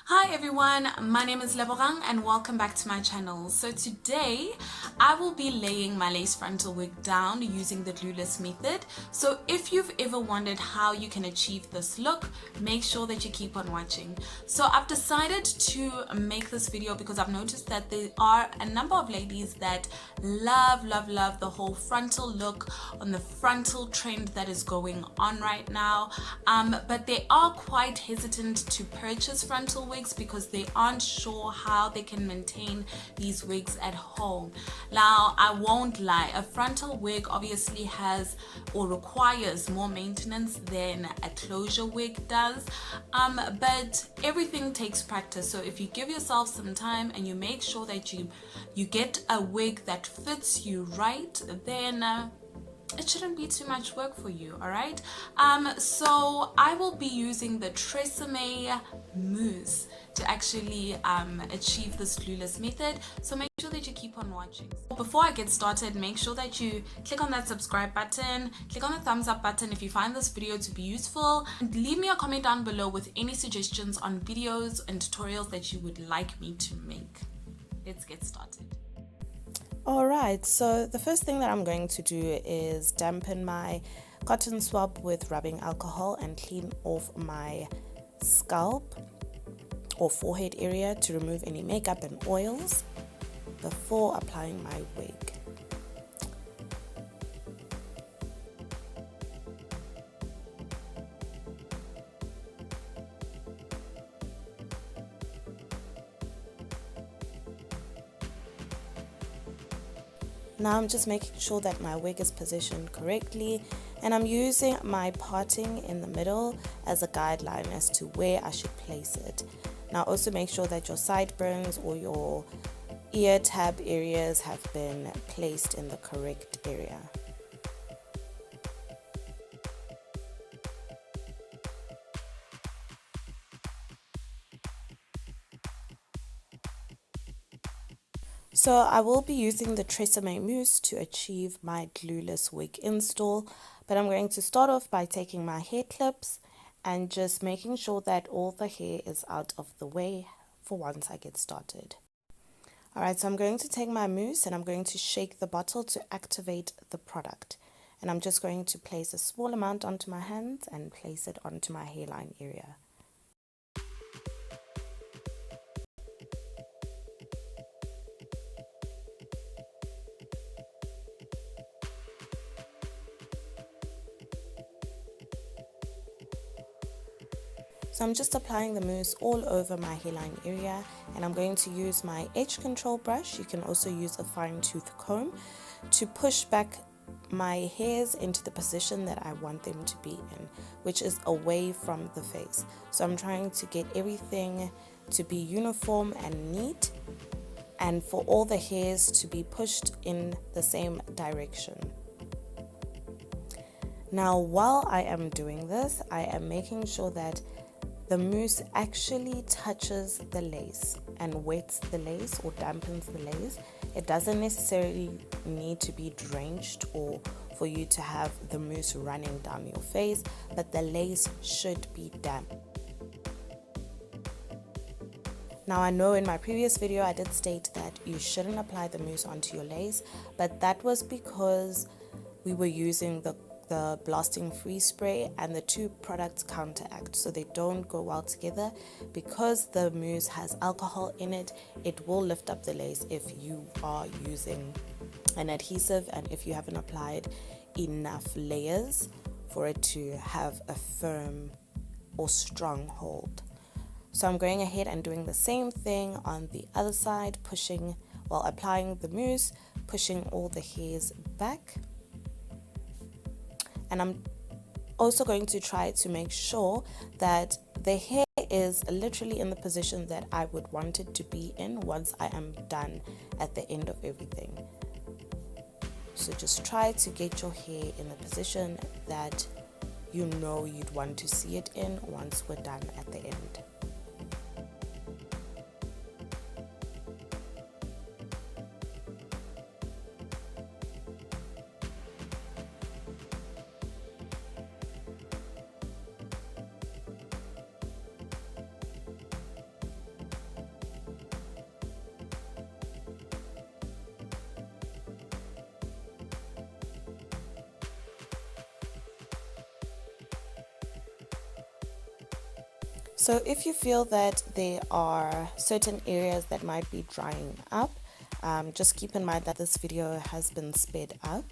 Hi everyone, my name is Leborang and welcome back to my channel. So today I will be laying my lace frontal wig down using the glueless method. So if you've ever wondered how you can achieve this look, make sure that you keep on watching. So I've decided to make this video because I've noticed that there are a number of ladies that love the whole frontal look on the frontal trend that is going on right now, but they are quite hesitant to purchase frontal wigs because they aren't sure how they can maintain these wigs at home. Now I won't lie, a frontal wig obviously has or requires more maintenance than a closure wig does, but everything takes practice. So if you give yourself some time and you make sure that you get a wig that fits you right, then it shouldn't be too much work for you. All right, so I will be using the Tresemme mousse to actually achieve this glueless method, so make sure that you keep on watching. Before I get started, make sure that you click on that subscribe button, click on the thumbs up button if you find this video to be useful, and leave me a comment down below with any suggestions on videos and tutorials that you would like me to make. Let's get started. Alright, so the first thing that I'm going to do is dampen my cotton swab with rubbing alcohol and clean off my scalp or forehead area to remove any makeup and oils before applying my wig. Now I'm just making sure that my wig is positioned correctly, and I'm using my parting in the middle as a guideline as to where I should place it. Now also make sure that your sideburns or your ear tab areas have been placed in the correct area. So I will be using the Tresemme mousse to achieve my glueless wig install, but I'm going to start off by taking my hair clips and just making sure that all the hair is out of the way for once I get started. Alright, so I'm going to take my mousse and I'm going to shake the bottle to activate the product. And I'm just going to place a small amount onto my hands and place it onto my hairline area. So I'm just applying the mousse all over my hairline area, and I'm going to use my edge control brush. You can also use a fine tooth comb to push back my hairs into the position that I want them to be in, which is away from the face. So I'm trying to get everything to be uniform and neat, and for all the hairs to be pushed in the same direction. Now while I am doing this, I am making sure that the mousse actually touches the lace and wets the lace or dampens the lace. It doesn't necessarily need to be drenched or for you to have the mousse running down your face, but the lace should be damp. Now I know in my previous video I did state that you shouldn't apply the mousse onto your lace, but that was because we were using the blasting free spray, and the two products counteract, so they don't go well together. Because the mousse has alcohol in it, it will lift up the lace if you are using an adhesive and if you haven't applied enough layers for it to have a firm or strong hold. So I'm going ahead and doing the same thing on the other side, pushing while applying the mousse, pushing all the hairs back and I'm also going to try to make sure that the hair is literally in the position that I would want it to be in once I am done at the end of everything. So just try to get your hair in the position that you know you'd want to see it in once we're done at the end. So if you feel that there are certain areas that might be drying up, just keep in mind that this video has been sped up.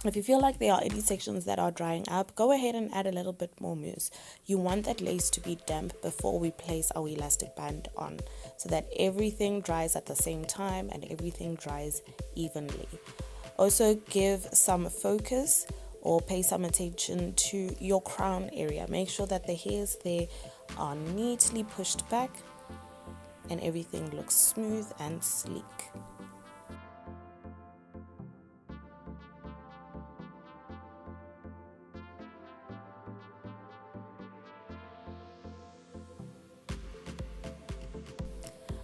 If you feel like there are any sections that are drying up, go ahead and add a little bit more mousse. You want that lace to be damp before we place our elastic band on, so that everything dries at the same time and everything dries evenly. Also give some focus or pay some attention to your crown area. Make sure that the hairs there are neatly pushed back and everything looks smooth and sleek.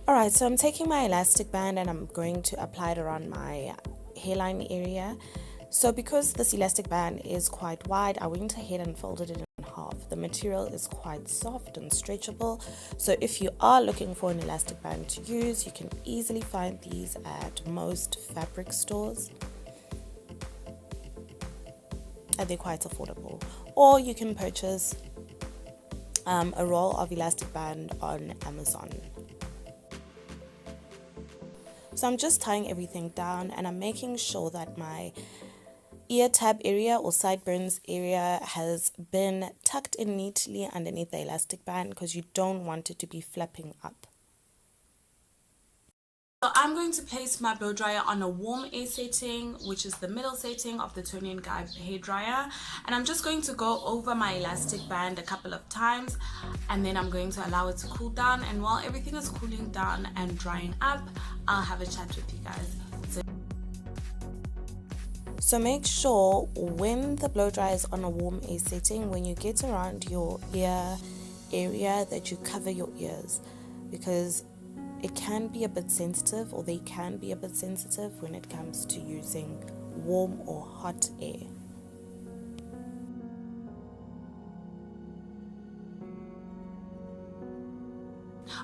Alright, so I'm taking my elastic band and I'm going to apply it around my hairline area. So because this elastic band is quite wide, I went ahead and folded it in half. The material is quite soft and stretchable, so if you are looking for an elastic band to use, you can easily find these at most fabric stores and they're quite affordable. Or you can purchase a roll of elastic band on Amazon. So I'm just tying everything down and I'm making sure that my ear tab area or sideburns area has been tucked in neatly underneath the elastic band, because you don't want it to be flapping up. So I'm going to place my blow dryer on a warm air setting, which is the middle setting of the Tony & Guy hair dryer, and I'm just going to go over my elastic band a couple of times, and then I'm going to allow it to cool down. And while everything is cooling down and drying up, I'll have a chat with you guys. So make sure when the blow dryer is on a warm air setting, when you get around your ear area, that you cover your ears, because it can be a bit sensitive, or they can be a bit sensitive when it comes to using warm or hot air.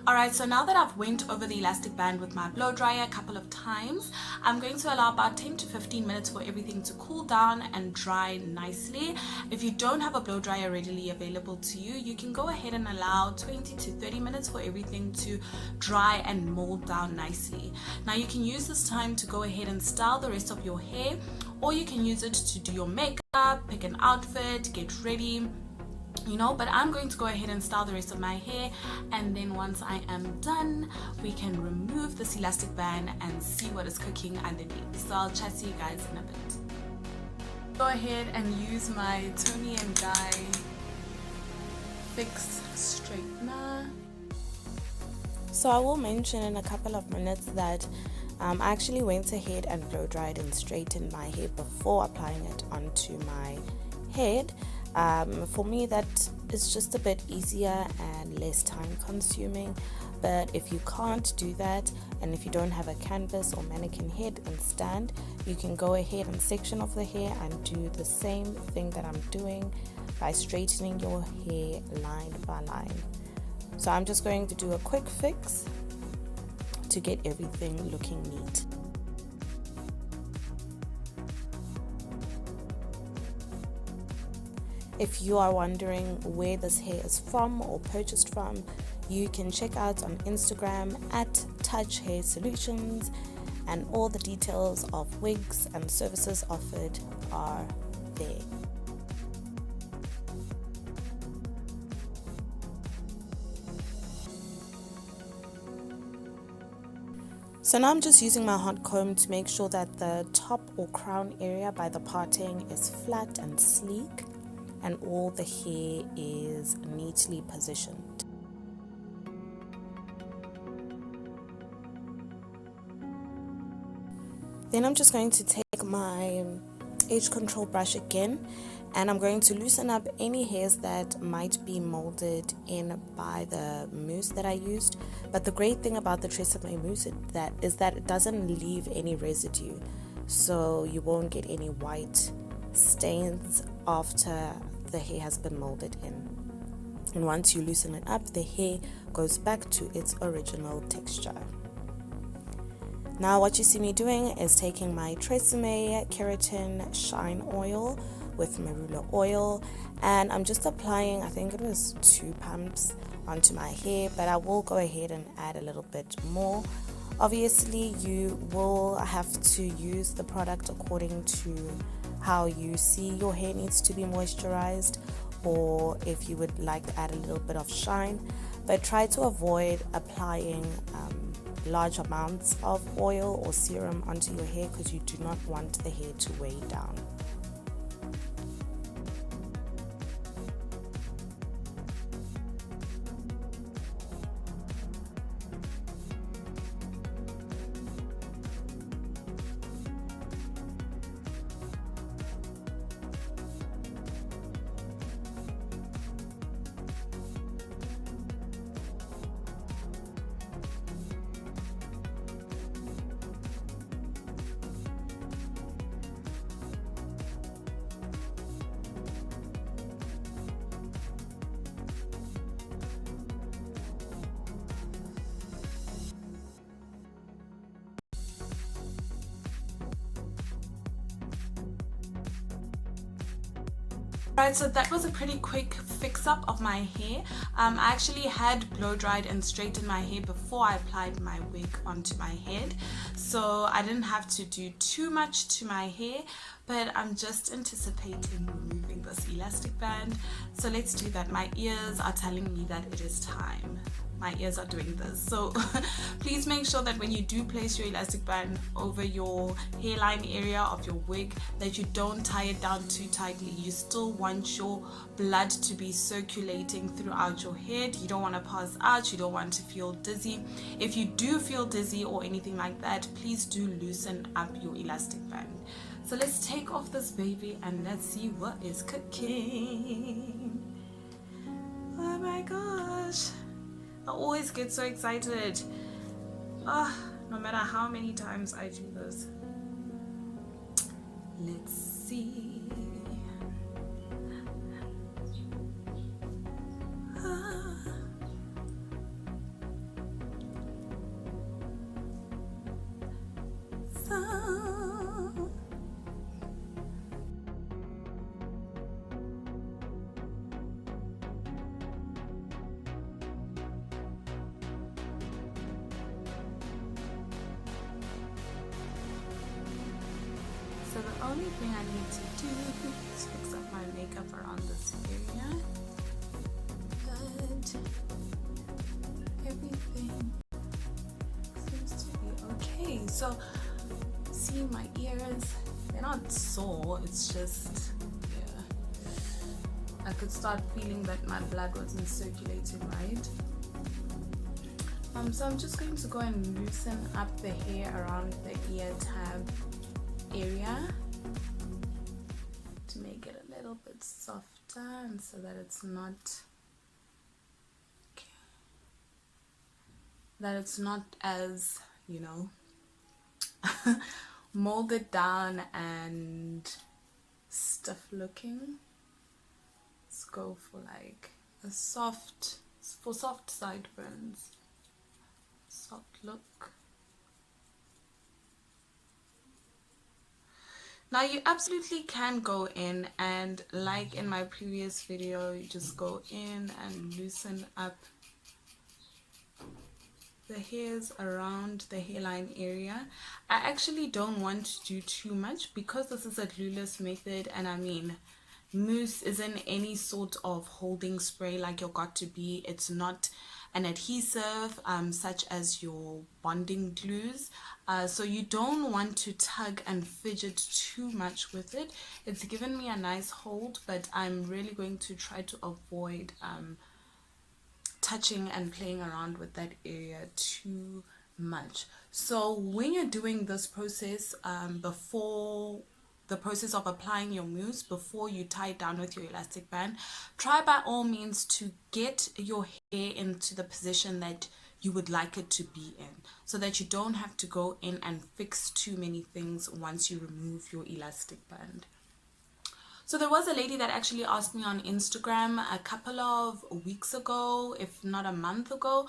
Alright, so now that I've went over the elastic band with my blow dryer a couple of times, I'm going to allow about 10 to 15 minutes for everything to cool down and dry nicely. If you don't have a blow dryer readily available to you, you can go ahead and allow 20 to 30 minutes for everything to dry and mold down nicely. Now you can use this time to go ahead and style the rest of your hair, or you can use it to do your makeup, pick an outfit, get ready, but I'm going to go ahead and style the rest of my hair, and then once I am done, we can remove this elastic band and see what is cooking underneath. So I'll chat to you guys in a bit. Go ahead and use my Tony & Guy Fix Straightener. So I will mention in a couple of minutes that I actually went ahead and blow dried and straightened my hair before applying it onto my head. For me, that is just a bit easier and less time consuming, but if you can't do that, and if you don't have a canvas or mannequin head and stand, you can go ahead and section off the hair and do the same thing that I'm doing by straightening your hair line by line. So I'm just going to do a quick fix to get everything looking neat. If you are wondering where this hair is from or purchased from, you can check out on Instagram at Touch Hair Solutions, and all the details of wigs and services offered are there. So So now I'm just using my hot comb to make sure that the top or crown area by the parting is flat and sleek and all the hair is neatly positioned. Then I'm just going to take my edge control brush again, and I'm going to loosen up any hairs that might be molded in by the mousse that I used. But the great thing about the Tresemme mousse is that it doesn't leave any residue, so you won't get any white stains after the hair has been molded in. And once you loosen it up, the hair goes back to its original texture. Now what you see me doing is taking my Tresemme Keratin Shine Oil with Marula oil, and I'm just applying, I think it was 2 pumps onto my hair, but I will go ahead and add a little bit more. Obviously you will have to use the product according to how you see your hair needs to be moisturized, or if you would like to add a little bit of shine, but try to avoid applying large amounts of oil or serum onto your hair because you do not want the hair to weigh down. Right, so that was a pretty quick fix up of my hair. I actually had blow dried and straightened my hair before I applied my wig onto my head, so I didn't have to do too much to my hair, but I'm just anticipating removing this elastic band. So let's do that. My ears are telling me that it is time. My ears are doing this, so please make sure that when you do place your elastic band over your hairline area of your wig, that you don't tie it down too tightly. You still want your blood to be circulating throughout your head. You don't want to pass out, you don't want to feel dizzy. If you do feel dizzy or anything like that, please do loosen up your elastic band. So let's take off this baby and let's see what is cooking. Oh my gosh, I always get so excited. No matter how many times I do this. Let's see. So the only thing I need to do is fix up my makeup around this area. But everything seems to be okay. So see, my ears, they're not sore, it's just, yeah, I could start feeling that my blood wasn't circulating right. So I'm just going to go and loosen up the hair around the ear tab area to make it a little bit softer, and so that it's not as, you know, molded down and stiff looking. Let's go for like a soft sideburns, soft look. Now you absolutely can go in and, like in my previous video, you just go in and loosen up the hairs around the hairline area. I actually don't want to do too much because this is a glueless method, and I mean, mousse isn't any sort of holding spray like your got to be. It's not an adhesive such as your bonding glues, so you don't want to tug and fidget too much with it. It's given me a nice hold, but I'm really going to try to avoid touching and playing around with that area too much. So when you're doing this process, before the process of applying your mousse, before you tie it down with your elastic band, try by all means to get your hair into the position that you would like it to be in, so that you don't have to go in and fix too many things once you remove your elastic band. So there was a lady that actually asked me on Instagram a couple of weeks ago, if not a month ago.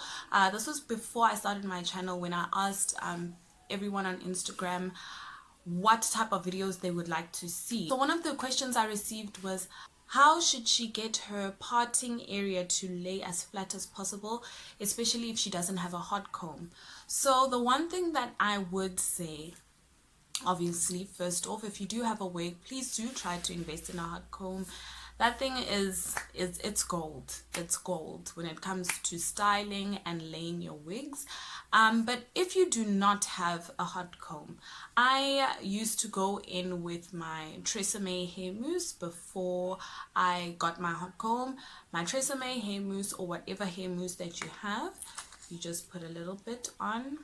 This was before I started my channel, when I asked everyone on Instagram what type of videos they would like to see. So one of the questions I received was, how should she get her parting area to lay as flat as possible, especially if she doesn't have a hot comb? So the one thing that I would say, obviously, first off, if you do have a wig, please do try to invest in a hot comb. That thing is it's gold. It's gold when it comes to styling and laying your wigs. But if you do not have a hot comb, I used to go in with my Tresemme hair mousse before I got my hot comb. My Tresemme hair mousse, or whatever hair mousse that you have, you just put a little bit on,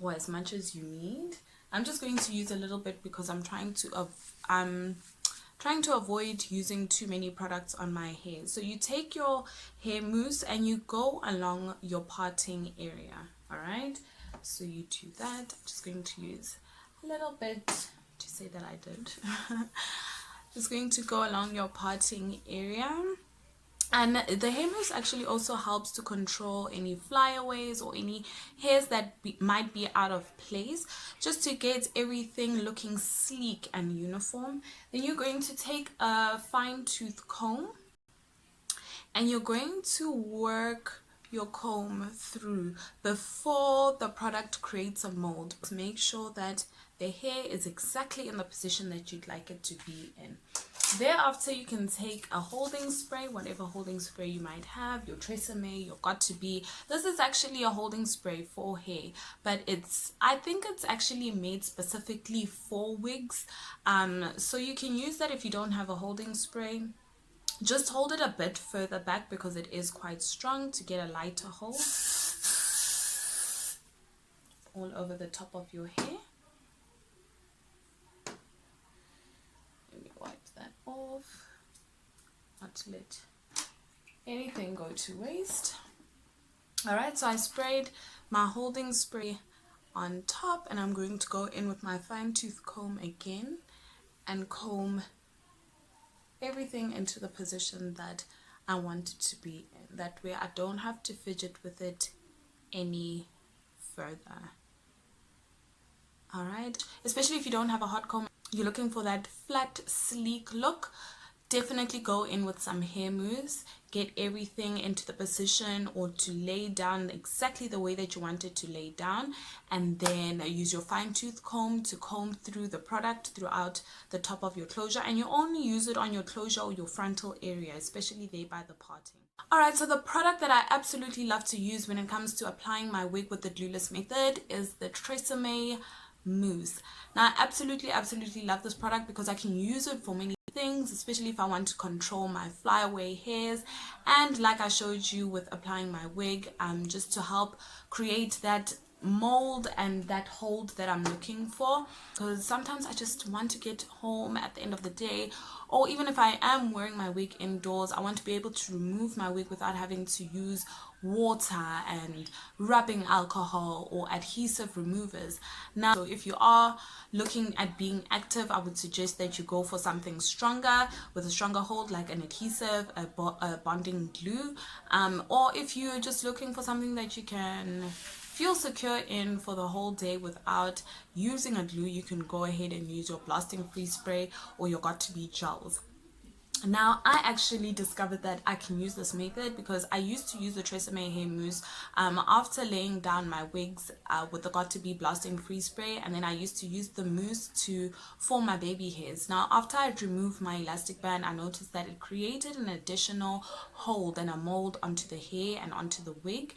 or as much as you need. I'm just going to use a little bit because I'm trying to avoid using too many products on my hair. So you take your hair mousse and you go along your parting area. All right, so you do that. I'm just going to use a little bit to say that I did. Just going to go along your parting area. And the hair mousse actually also helps to control any flyaways or any hairs that might be out of place, just to get everything looking sleek and uniform. Then you're going to take a fine tooth comb and you're going to work your comb through before the product creates a mold. Make sure that the hair is exactly in the position that you'd like it to be in. Thereafter, you can take a holding spray, whatever holding spray you might have, your Tresemme, your Got2b. This is actually a holding spray for hair, but I think it's actually made specifically for wigs. So you can use that if you don't have a holding spray. Just hold it a bit further back because it is quite strong, to get a lighter hold all over the top of your hair. Let me wipe that off, not to let anything go to waste. Alright, so I sprayed my holding spray on top, and I'm going to go in with my fine tooth comb again and comb everything into the position that I want it to be in. That way I don't have to fidget with it any further. Alright, especially if you don't have a hot comb, you're looking for that flat, sleek look, definitely go in with some hair mousse. Get everything into the position, or to lay down exactly the way that you want it to lay down, and then use your fine tooth comb to comb through the product throughout the top of your closure. And you only use it on your closure or your frontal area, especially there by the parting. Alright, so the product that I absolutely love to use when it comes to applying my wig with the glueless method is the Tresemme mousse. Now I absolutely love this product because I can use it for many things, especially if I want to control my flyaway hairs, and like I showed you with applying my wig, just to help create that mold and that hold that I'm looking for. Because sometimes I just want to get home at the end of the day, or even if I am wearing my wig indoors, I want to be able to remove my wig without having to use water and rubbing alcohol or adhesive removers. Now, so if you are looking at being active, I would suggest that you go for something stronger with a stronger hold, like an adhesive, a bonding glue, or if you're just looking for something that you can feel secure in for the whole day without using a glue, you can go ahead and use your blasting free spray or your Got2b gels. Now, I actually discovered that I can use this method because I used to use the Tresemme hair mousse after laying down my wigs with the Got2b Blasting Free Spray, and then I used to use the mousse to form my baby hairs. Now, after I removed my elastic band, I noticed that it created an additional hold and a mold onto the hair and onto the wig.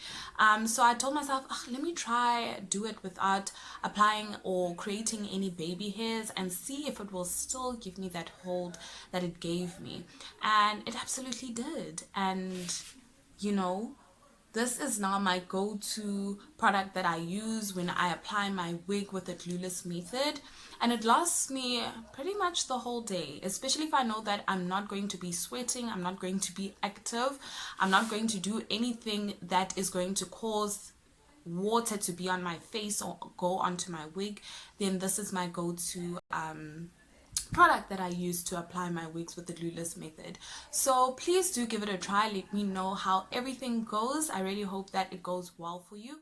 So I told myself, let me try do it without applying or creating any baby hairs and see if it will still give me that hold that it gave me. And it absolutely did. And you know, this is now my go-to product that I use when I apply my wig with the glueless method, and it lasts me pretty much the whole day, especially if I know that I'm not going to be sweating, I'm not going to be active, I'm not going to do anything that is going to cause water to be on my face or go onto my wig. Then this is my go-to product that I use to apply my wigs with the glueless method. So please do give it a try. Let me know how everything goes. I really hope that it goes well for you.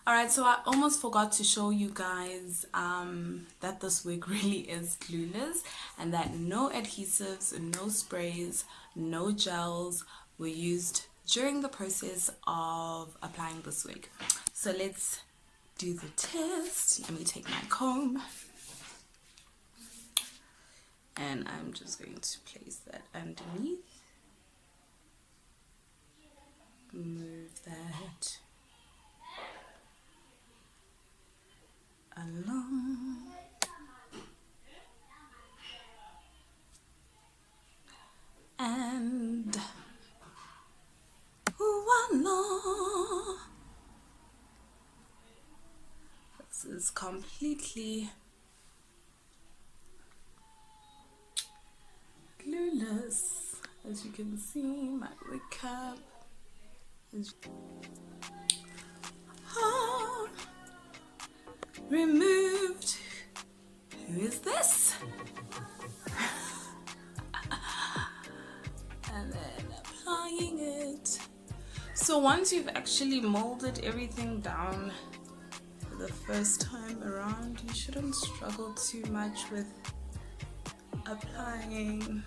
Alright, so I almost forgot to show you guys that this wig really is glueless, and that no adhesives, no sprays, no gels were used during the process of applying this wig. So let's do the test. Let me take my comb, and I'm just going to place that underneath. Move that along. And voila! This is completely glueless. As you can see, my wig cap is removed. Who is this? And then applying it. So once you've actually molded everything down for the first time around, you shouldn't struggle too much with applying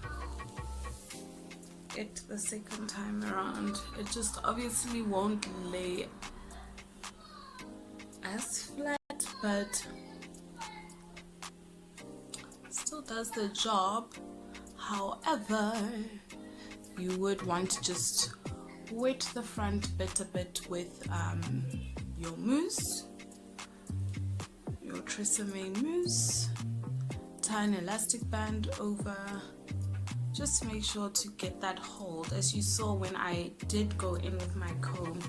it the second time around. It just obviously won't lay as flat, but still does the job. However, you would want to just wet the front bit a bit with your mousse, your Tresemme mousse, tie an elastic band over, just to make sure to get that hold. As you saw when I did go in with my comb,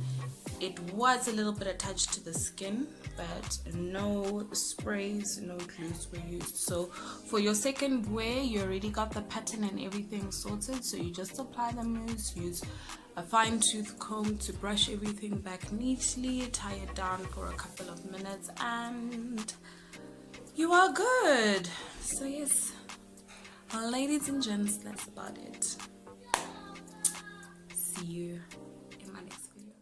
it was a little bit attached to the skin, but no sprays, no glues were used. So for your second wear, you already got the pattern and everything sorted, so you just apply the mousse, use a fine tooth comb to brush everything back neatly, tie it down for a couple of minutes, and you are good. So yes, well, ladies and gents, that's about it. See you in my next video.